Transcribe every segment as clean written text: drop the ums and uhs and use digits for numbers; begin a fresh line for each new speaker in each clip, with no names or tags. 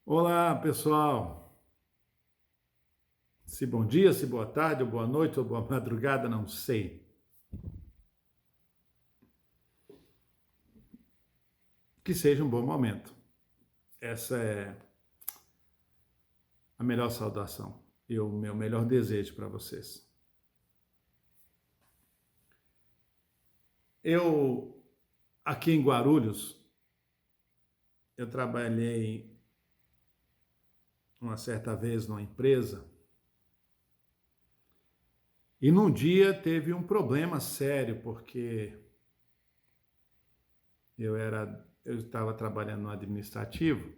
Olá, pessoal. Se bom dia, se boa tarde, ou boa noite, ou boa madrugada, não sei. Que seja um bom momento. Essa é a melhor saudação e o meu melhor desejo para vocês. Eu, aqui em Guarulhos, eu trabalhei uma certa vez numa empresa e num dia teve um problema sério, porque eu estava trabalhando no administrativo.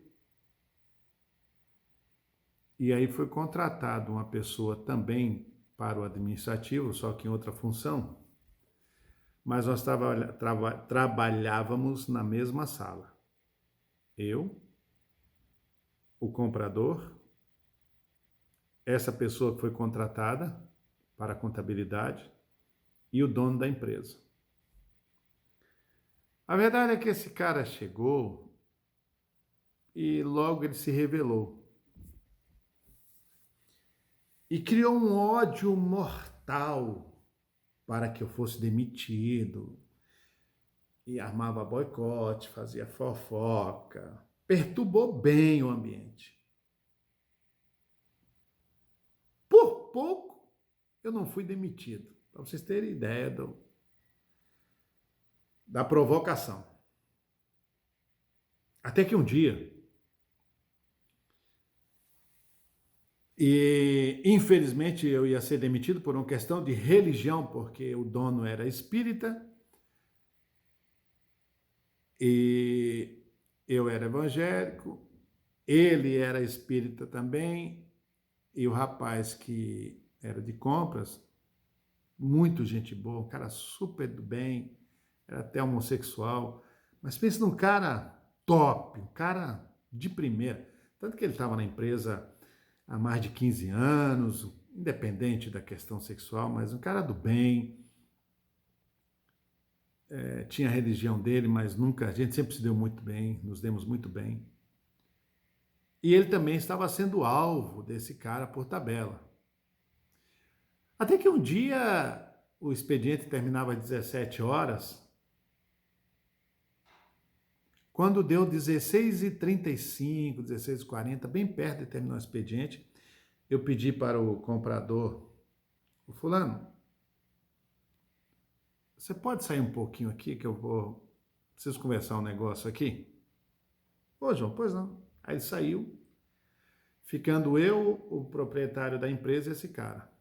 E aí foi contratado uma pessoa também para o administrativo, só que em outra função, mas nós trabalhávamos na mesma sala. Eu, o comprador, essa pessoa que foi contratada para a contabilidade e o dono da empresa. A verdade é que esse cara chegou e logo ele se revelou e criou um ódio mortal para que eu fosse demitido, e armava boicote, fazia fofoca, perturbou bem o ambiente. Por pouco eu não fui demitido, para vocês terem ideia da provocação. Até que um dia, e infelizmente eu ia ser demitido por uma questão de religião, porque o dono era espírita e eu era evangélico, ele era espírita também, e o rapaz que era de compras, muito gente boa, um cara super do bem, era até homossexual, mas pensa num cara top, um cara de primeira. Tanto que ele estava na empresa há mais de 15 anos, independente da questão sexual, mas um cara do bem, tinha a religião dele, mas nunca, a gente sempre se deu muito bem, nos demos muito bem. E ele também estava sendo alvo desse cara por tabela. Até que um dia o expediente terminava às 17 horas. Quando deu 16h35, 16h40, bem perto de terminar o expediente, eu pedi para o comprador, o fulano, você pode sair um pouquinho aqui que preciso conversar um negócio aqui? Ô, João, pois não. Aí ele saiu, ficando eu, o proprietário da empresa e esse cara.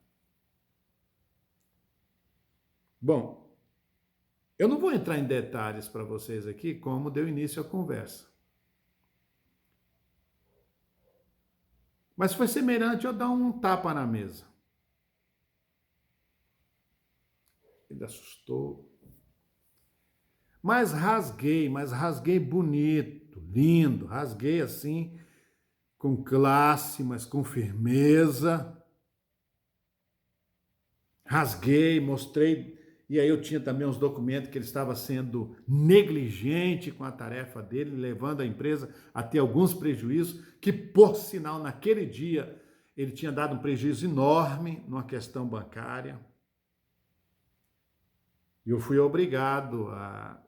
Bom, eu não vou entrar em detalhes para vocês aqui como deu início à conversa. Mas foi semelhante a eu dar um tapa na mesa. Ele assustou. Mas rasguei bonito, lindo, rasguei assim, com classe, mas com firmeza. Rasguei, mostrei, e aí eu tinha também uns documentos que ele estava sendo negligente com a tarefa dele, levando a empresa a ter alguns prejuízos, que por sinal naquele dia ele tinha dado um prejuízo enorme numa questão bancária. E eu fui obrigado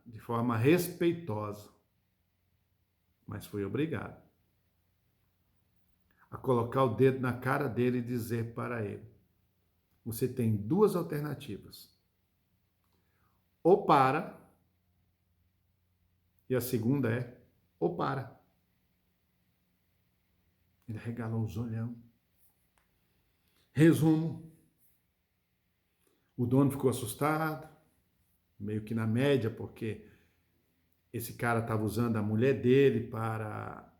de forma respeitosa, mas fui obrigado a colocar o dedo na cara dele e dizer para ele: você tem duas alternativas. Ou para, e a segunda é, ou para. Ele regalou os olhão. Resumo, o dono ficou assustado, meio que na média, porque esse cara estava usando a mulher dele para...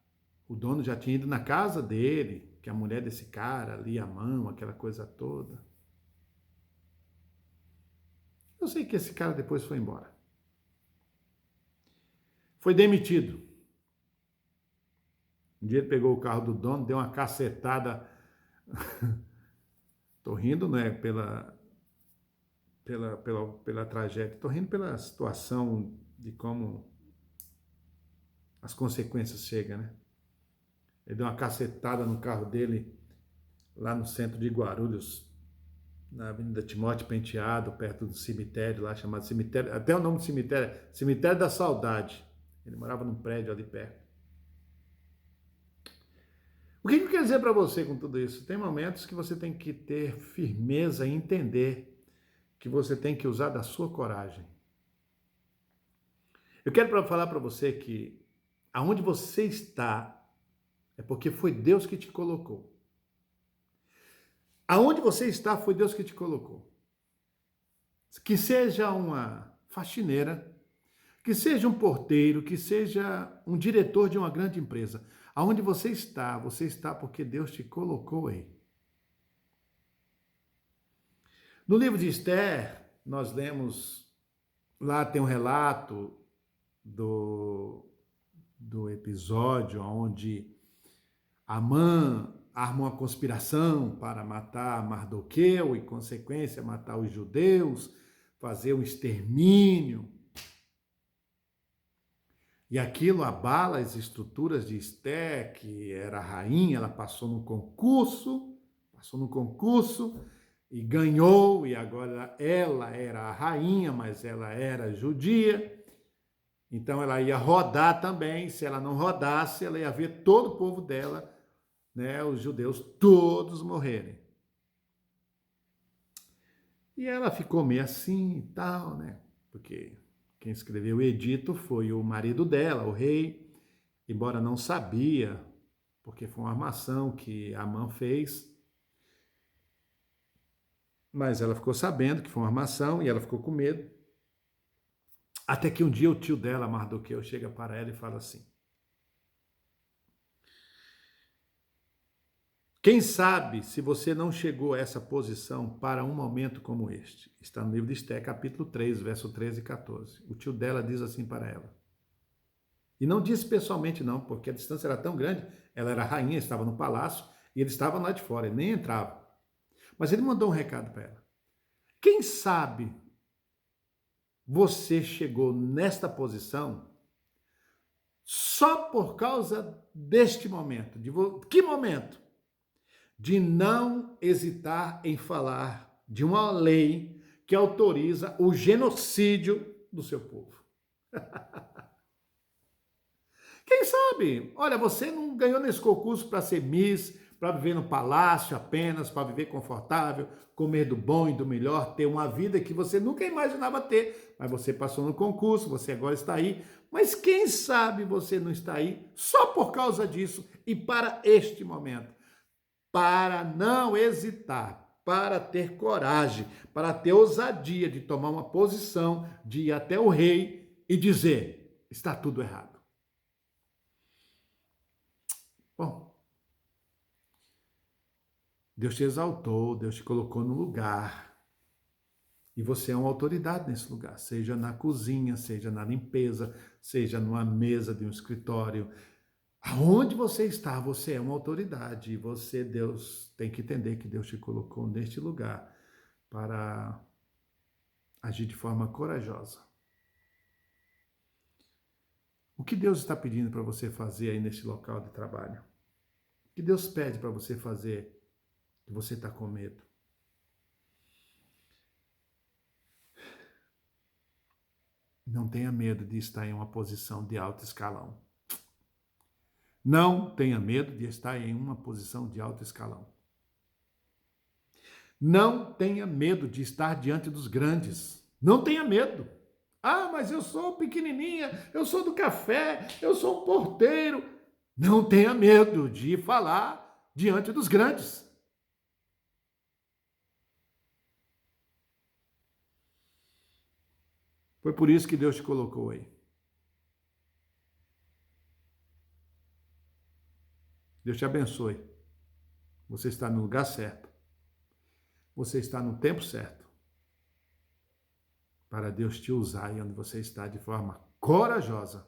O dono já tinha ido na casa dele, que a mulher desse cara ali, a mão, aquela coisa toda. Eu sei que esse cara depois foi embora. Foi demitido. Um dia ele pegou o carro do dono, deu uma cacetada. Tô rindo, não é pela tragédia, tô rindo pela situação de como as consequências chegam, né? Ele deu uma cacetada no carro dele lá no centro de Guarulhos, na Avenida Timóteo Penteado, perto do cemitério lá chamado cemitério, até o nome do cemitério, Cemitério da Saudade. Ele morava num prédio ali perto. O que eu quero dizer para você com tudo isso? Tem momentos que você tem que ter firmeza e entender que você tem que usar da sua coragem. Eu quero falar para você que aonde você está é porque foi Deus que te colocou. Aonde você está foi Deus que te colocou. Que seja uma faxineira, que seja um porteiro, que seja um diretor de uma grande empresa. Aonde você está porque Deus te colocou aí. No livro de Esther, nós lemos, lá tem um relato do episódio onde Amã arma uma conspiração para matar Mardoqueu e, em consequência, matar os judeus, fazer um extermínio. E aquilo abala as estruturas de Esther, que era rainha, ela passou no concurso e ganhou, e agora ela era a rainha, mas ela era judia. Então ela ia rodar também, se ela não rodasse, ela ia ver todo o povo dela, né, os judeus todos morrerem. E ela ficou meio assim e tal, né? Porque quem escreveu o edito foi o marido dela, o rei, embora não sabia, porque foi uma armação que Amã fez. Mas ela ficou sabendo que foi uma armação e ela ficou com medo. Até que um dia o tio dela, Mardoqueu, chega para ela e fala assim: quem sabe se você não chegou a essa posição para um momento como este? Está no livro de Esther, capítulo 3, verso 13 e 14. O tio dela diz assim para ela. E não disse pessoalmente não, porque a distância era tão grande, ela era rainha, estava no palácio, e ele estava lá de fora, ele nem entrava. Mas ele mandou um recado para ela. Quem sabe você chegou nesta posição só por causa deste momento. Que momento? De não hesitar em falar de uma lei que autoriza o genocídio do seu povo. Quem sabe? Olha, você não ganhou nesse concurso para ser Miss, para viver no palácio apenas, para viver confortável, comer do bom e do melhor, ter uma vida que você nunca imaginava ter. Mas você passou no concurso, você agora está aí. Mas quem sabe você não está aí só por causa disso e para este momento. Para não hesitar, para ter coragem, para ter ousadia de tomar uma posição, de ir até o rei e dizer: está tudo errado. Bom, Deus te exaltou, Deus te colocou no lugar. E você é uma autoridade nesse lugar, seja na cozinha, seja na limpeza, seja numa mesa de um escritório. Aonde você está, você é uma autoridade. E você, Deus, tem que entender que Deus te colocou neste lugar para agir de forma corajosa. O que Deus está pedindo para você fazer aí nesse local de trabalho? O que Deus pede para você fazer que você está com medo? Não tenha medo de estar em uma posição de alto escalão. Não tenha medo de estar em uma posição de alto escalão. Não tenha medo de estar diante dos grandes. Não tenha medo. Ah, mas eu sou pequenininha, eu sou do café, eu sou um porteiro. Não tenha medo de falar diante dos grandes. Foi por isso que Deus te colocou aí. Deus te abençoe. Você está no lugar certo. Você está no tempo certo. Para Deus te usar aí onde você está de forma corajosa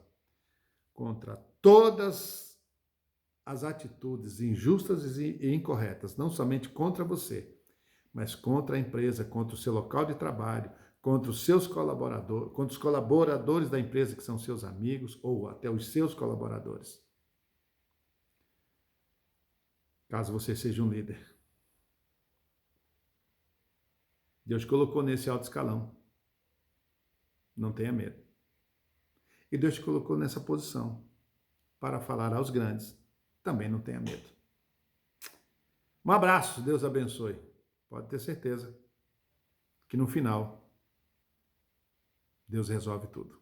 contra todas as atitudes injustas e incorretas, não somente contra você, mas contra a empresa, contra o seu local de trabalho, contra os seus colaboradores, contra os colaboradores da empresa que são seus amigos ou até os seus colaboradores. caso você seja um líder. Deus te colocou nesse alto escalão. Não tenha medo. E Deus te colocou nessa posição para falar aos grandes. Também não tenha medo. Um abraço, Deus abençoe. Pode ter certeza que no final, Deus resolve tudo.